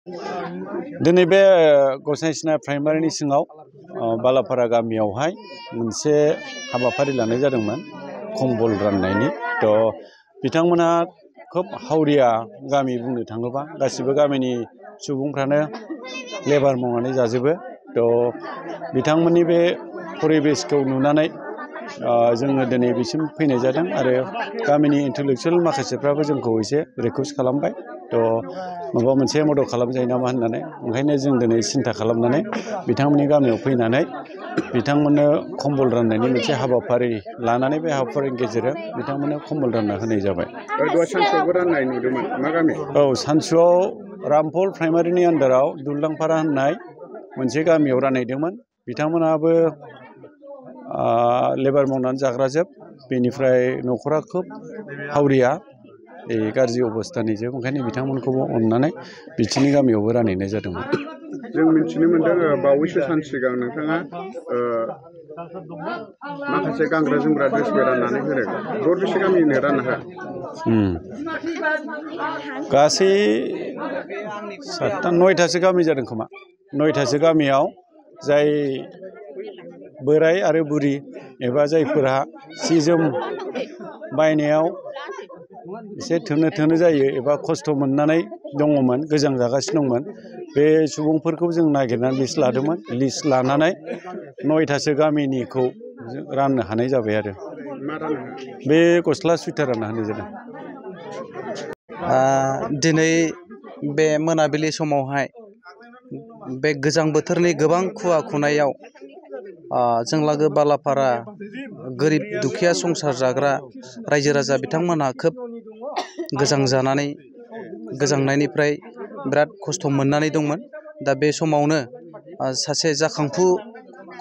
दिनै बे गसाइसिना प्राइमारिनि सिङाव बालाफारा गामियावहाय मोनसे हाबाफारि लानाय जादोंमोन कम्बल राननायनि। बिथांमोना खोब हावरिया गामि बुंनो थाङोबा गासिबो गामिनि सुबुंफ्रानो लेबार मावनानै जाजोबो। बिथांमोननि बे परिबेसखौ नुनानै जोङो दिनै बिसिम फैनाय जादों आरो गामिनि इन्टेलेक्सुवेल माखासेफ्राबो जोंखौ एसे रिकुवेस्ट खालामबाय। माबा मोनसे मदद खालामजायो नामा होननानै, ओंखायनो जों दिनै सिन्था खालामनानै बिथांमोननि गामियाव फैनानै बिथांमोननो कम्बल राननायनि मोनसे हाबाफारि लानानै बे हाबाफारिनि गेजेरजों बिथांमोननो कम्बल रानना होनाय जाबाय। सानसुआवबो राननाय नुदोंमोन, मा गामि? औ, सानसुआव रामफल प्राइमारिनि आन्दाराव दुलदांपारा होननाय मोनसे गामियाव रानहैदोंमोन। बिथांमोनाबो लेबार मावनानै जाग्राजोब, बेनिफ्राय न'खरा खोब हावरिया, गाज्रि अबस्थानि जोब, ओंखायनो बिथांमोनखौबो अननानै बिथिंनि गामियावबो रानहैनाय जादोंमोन। जों मिथिनो मोन्दों बावैसो सान सिगां नोंथाङा माखासे गानग्रा जोमग्रा ड्रेसबो राननानै होदों। दरबेसे गामिनो रानना होआ? गासै 9थासो गामि जादों खोमा। 9थासो गामियाव जाय बोराय आरो बुरि एबा जायफोरहा सि जोम बायनायाव एसे थोनो जायो एबा खस्थ' मोननानै दङमोन, गोजां जागासिनो दंमोन, बे सुबुंफोरखौ जों नागिरनानै लिस्ट लादोंमोन। लिस्ट लानानै 9थासो गामिनिखौ राननो हानाय जाबाय आरो। बे गस्ला सुइटार रानना होनाय जादों। दिनै बे मोनाबिलि समावहाय बे गोजां बोथोरनि गोबां खुवा खुनायाव जों लागो बालाफारा गोरिब दुखिया संसार जाग्रा रायजो राजा बिथांमोनहा खोब गोजांनायनिफ्राय बिराद खस्थ' मोननानै दंमोन। दा बे समावनो सासे जाखांफु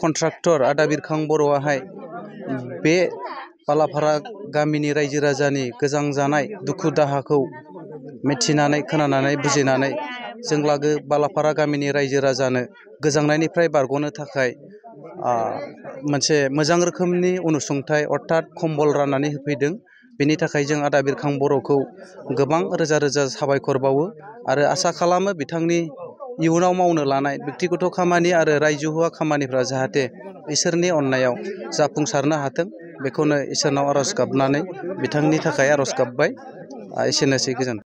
कन्ट्राक्टर आदा बिरखां बर'आहाय बे बालाफारा गामिनि रायजो राजानि गोजां जानाय दुखु दाहाखौ मिथिनानै, खोनानानै, बुजिनानै जों लागो बालाफारा गामिनि रायजो राजानो गोजांनायनिफ्राय बारग'नो थाखाय मोनसे मोजां रोखोमनि अनसुंथाइ अर्थात कम्बल राननानै होफैदों। बेनि थाखाय जों आदा बिरखां बर'खौ गोबां रोजा रोजा साबायखर बावो आरो आसा खालामो बिथांनि इयुनाव मावनो लानाय बेक्तिगत खामानि आरो रायजोहुआ खामानिफ्रा जाहाथे इसोरनि अननायाव जाफुंसारनो हाथों, बेखौनो इसोरनाव आर'ज गाबनानै बिथांनि थाखाय आर'ज गाबबाय। एसेनोसै, गोजोन्थों।